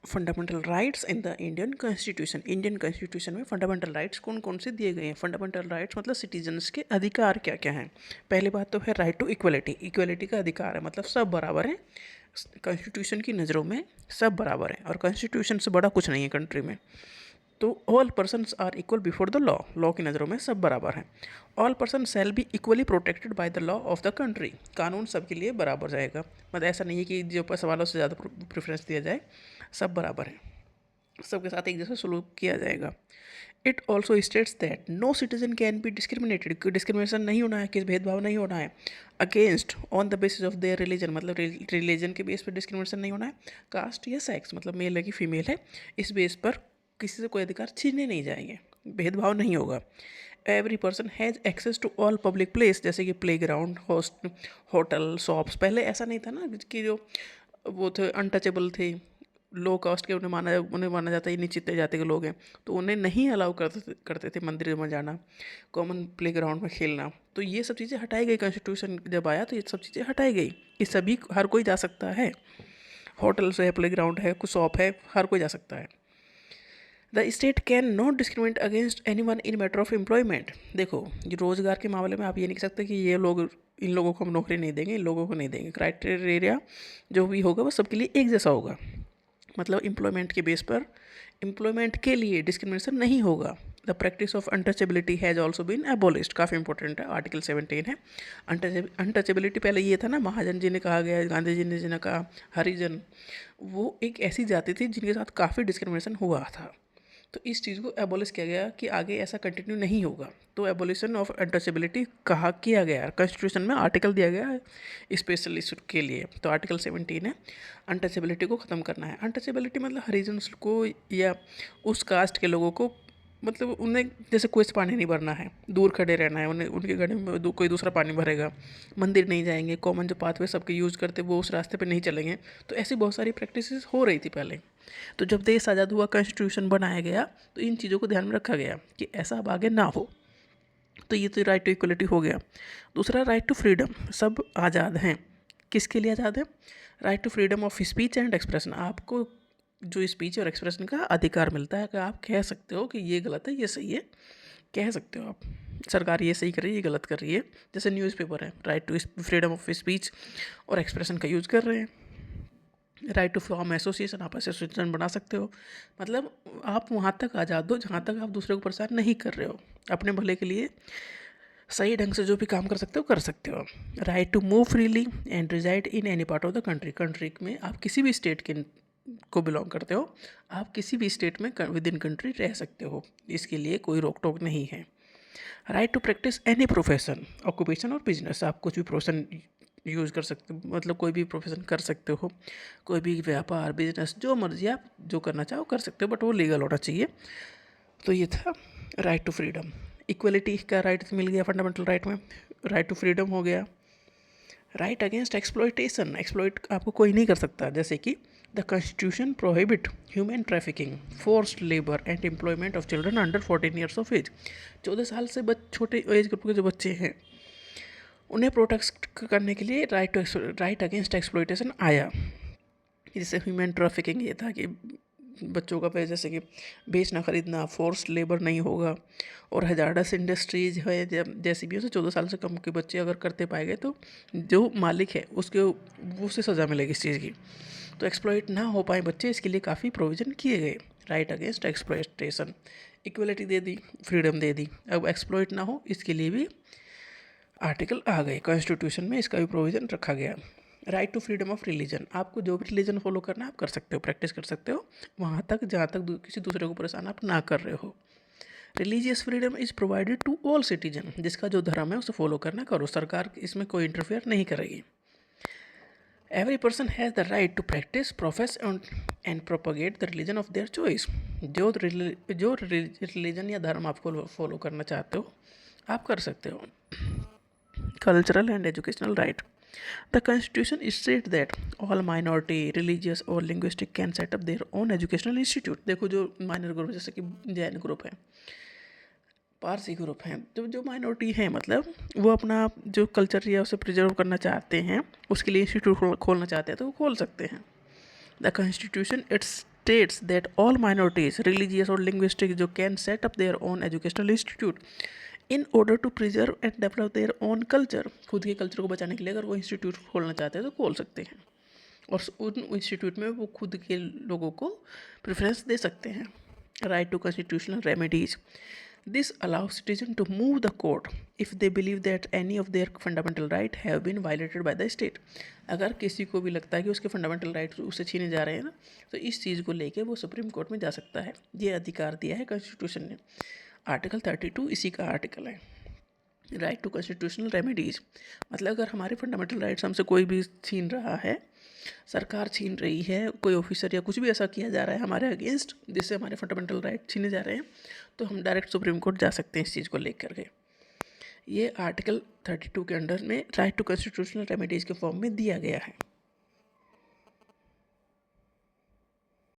Fundamental rights in the Indian constitution. Indian constitution में fundamental rights कौन कौन से दिए गए हैं? फंडामेंटल राइट्स मतलब सिटीजन्स के अधिकार क्या क्या हैं। पहली बात तो है राइट टू इक्वलिटी। इक्वलिटी का अधिकार है, मतलब सब बराबर हैं। कॉन्स्टिट्यूशन की नज़रों में सब बराबर हैं और कॉन्स्टिट्यूशन से बड़ा कुछ नहीं है कंट्री में। तो all persons are equal before the law. Law की नज़रों में सब बराबर हैं। All person shall be equally protected by the law of the country. कानून सबके लिए बराबर रहेगा, मतलब ऐसा नहीं है कि जो पैसा वालों से ज़्यादा प्रेफरेंस दिया जाए। सब बराबर है, सबके साथ एक जैसा सलूक किया जाएगा। It also states that no citizen can be discriminated. Discrimination नहीं होना है, किस भेदभाव नहीं होना है against on the basis of their religion, मतलब रिलीजन के बेस पर डिस्क्रिमिनेशन नहीं होना है। कास्ट या सेक्स, मतलब मेल है कि फीमेल है, इस बेस पर किसी से कोई अधिकार छीने नहीं जाएंगे, भेदभाव नहीं होगा। Every person has access to all public place, जैसे कि प्ले ग्राउंड, होटल, शॉप्स। पहले ऐसा नहीं था ना कि जो वो थे अनटचेबल थे, लो कास्ट के, उन्हें माना जाता है नीचे जाति के लोग हैं, तो उन्हें नहीं अलाउ करते थे मंदिर में जाना, कॉमन प्ले ग्राउंड में खेलना। तो ये सब चीज़ें हटाई गई, कॉन्स्टिट्यूशन जब आया तो ये सब चीज़ें हटाई गई कि सभी, हर कोई जा सकता है। होटल्स है, प्ले ग्राउंड है, कुछ शॉप है, हर कोई जा सकता है। The state can not discriminate against any one in matter of employment. देखो, रोजगार के मामले में आप ये नहीं कह सकते कि ये लोग, इन लोगों को हम नौकरी नहीं देंगे, इन लोगों को नहीं देंगे। क्राइटेरिया जो भी होगा वो सबके लिए एक जैसा होगा, मतलब एम्प्लॉयमेंट के बेस पर एम्प्लॉयमेंट के लिए डिस्क्रिमिनेशन नहीं होगा। The practice of untouchability has also been abolished. काफ़ी इंपॉर्टेंट है, आर्टिकल 17 है। अनटचेबिलिटी पहले ये था ना, महाजन जी ने कहा गया, गांधी जी ने कहा हरिजन, वो एक ऐसी जाति थी जिनके साथ काफ़ी डिस्क्रिमिनेशन हुआ था। तो इस चीज़ को एबोलिश किया गया कि आगे ऐसा कंटिन्यू नहीं होगा। तो एबोलिशन ऑफ अनटचेबिलिटी कहा किया गया है, कॉन्स्टिट्यूशन में आर्टिकल दिया गया है स्पेशल इशू के लिए। तो आर्टिकल 17 है, अनटचेबिलिटी को ख़त्म करना है। अनटचेबिलिटी मतलब हरिजन्स को या उस कास्ट के लोगों को, मतलब उन्हें जैसे कुएं से पानी नहीं भरना है, दूर खड़े रहना है, उन्हें उनके घर में कोई दूसरा पानी भरेगा, मंदिर नहीं जाएंगे, कॉमन जो पाथवे सबके यूज़ करते वो उस रास्ते पे नहीं चलेंगे। तो ऐसी बहुत सारी प्रैक्टिसेस हो रही थी पहले। तो जब देश आज़ाद हुआ, कॉन्स्टिट्यूशन बनाया गया, तो इन चीज़ों को ध्यान में रखा गया कि ऐसा अब आगे ना हो। तो ये तो राइट टू इक्वलिटी हो गया। दूसरा राइट टू फ्रीडम, सब आज़ाद हैं। किसके लिए आज़ाद है? Right to freedom of speech and expression. आपको जो स्पीच और एक्सप्रेशन का अधिकार मिलता है कि आप कह सकते हो कि ये गलत है, ये सही है, कह सकते हो आप, सरकार ये सही कर रही है, ये गलत कर रही है। जैसे न्यूज़पेपर है, right to freedom of speech और एक्सप्रेशन का यूज़ कर रहे हैं। राइट टू फॉर्म एसोसिएशन, आप एसोसिएशन बना सकते हो। मतलब आप वहाँ तक आज़ाद हो जहाँ तक आप दूसरे को परेशान नहीं कर रहे हो, अपने भले के लिए सही ढंग से जो भी काम कर सकते हो कर सकते हो। Right to move freely and reside in any part of the country. Country में आप किसी भी स्टेट के को बिलोंग करते हो, आप किसी भी स्टेट में विद इन कंट्री रह सकते हो, इसके लिए कोई रोक टोक नहीं है। Right to practice any profession, occupation और बिजनेस। आप कुछ भी प्रोफेशन यूज़ कर सकते हो, मतलब कोई भी प्रोफेशन कर सकते हो, कोई भी व्यापार, बिजनेस, जो मर्जी आप जो करना चाहो कर सकते हो, बट वो लीगल होना चाहिए। तो ये था राइट टू फ्रीडम। इक्वलिटी का राइट मिल गया फंडामेंटल राइट में, राइट टू फ्रीडम हो गया। राइट अगेंस्ट एक्सप्लॉयटेशन, एक्सप्लॉयट आपको कोई नहीं कर सकता, जैसे कि the constitution prohibit human trafficking, forced labour and employment of children under 14 years of age. 14 साल से छोटे एज ग्रुप के जो बच्चे हैं उन्हें प्रोटेक्ट करने के लिए राइट अगेंस्ट एक्सप्लॉयटेशन आया। जैसे ह्यूमन ट्रैफिकिंग ये था कि बच्चों का पे जैसे कि बेचना खरीदना, फोर्स्ड लेबर नहीं होगा, और हजार्डस इंडस्ट्रीज है जैसी भी हो, 14 साल से कम के बच्चे अगर करते पाए गए तो जो मालिक है उसके उसे सज़ा मिलेगी इस चीज़ की। तो एक्सप्लॉइट ना हो पाए बच्चे, इसके लिए काफ़ी प्रोविज़न किए गए। राइट अगेंस्ट एक्सप्लॉयटेशन, इक्वलिटी दे दी, फ्रीडम दे दी। अब एक्सप्लॉइट ना हो इसके लिए भी आर्टिकल आ गए, कॉन्स्टिट्यूशन में इसका भी प्रोविज़न रखा गया। Right to freedom of religion, आपको जो भी रिलीजन फॉलो करना है आप कर सकते हो, प्रैक्टिस कर सकते हो, वहाँ तक जहाँ तक किसी दूसरे को परेशान आप ना कर रहे हो। Religious freedom is provided to all citizen, जिसका जो धर्म है उसे फॉलो करना करो, सरकार इसमें कोई इंटरफेयर नहीं करेगी। Every person has the right to practice, profess and propagate the religion of their choice. जो रिलीजन या धर्म आपको फॉलो करना चाहते हो आप कर सकते हो। Cultural and educational right. The Constitution states that all minority, religious or linguistic can set up their own educational institute. देखो जो माइनर ग्रुप जैसे कि जैन ग्रुप है, पारसी ग्रुप हैं, तो जो माइनॉरिटी हैं मतलब वो अपना जो कल्चर या उसे प्रिजर्व करना चाहते हैं, उसके लिए इंस्टीट्यूट खोलना चाहते हैं तो वो खोल सकते हैं। The constitution it's states that all minorities, religious or linguistic, जो can set up their own educational institute in order to preserve and develop their own culture, खुद के कल्चर को बचाने के लिए अगर वो इंस्टीट्यूट खोलना चाहते हैं तो खोल सकते हैं, और उन इंस्टीट्यूट में वो खुद के लोगों को प्रेफरेंस दे सकते हैं. Right to constitutional remedies. This allows citizens to move the court if they believe that any of their fundamental rights have been violated by the state. अगर किसी को भी लगता है कि उसके फंडामेंटल राइट्स उससे छीने जा रहे हैं ना, तो इस चीज़ को लेके वो सुप्रीम कोर्ट में जा सकता है. ये अधिकार दिया है कॉन्स्टिट्यूशन ने. आर्टिकल 32 इसी का आर्टिकल है. राइट टू कॉन्स्टिट्यूशनल रेमेडीज़ मतलब अगर हमारे फंडामेंटल राइट्स हमसे कोई भी छीन रहा है, सरकार छीन रही है, कोई ऑफिसर या कुछ भी ऐसा किया जा रहा है हमारे अगेंस्ट जिससे हमारे फंडामेंटल राइट छीने जा रहे हैं, तो हम डायरेक्ट सुप्रीम कोर्ट जा सकते हैं इस चीज़ को लेकर के. ये आर्टिकल 32 के अंडर में राइट टू कॉन्स्टिट्यूशनल रेमेडीज़ के फॉर्म में दिया गया है.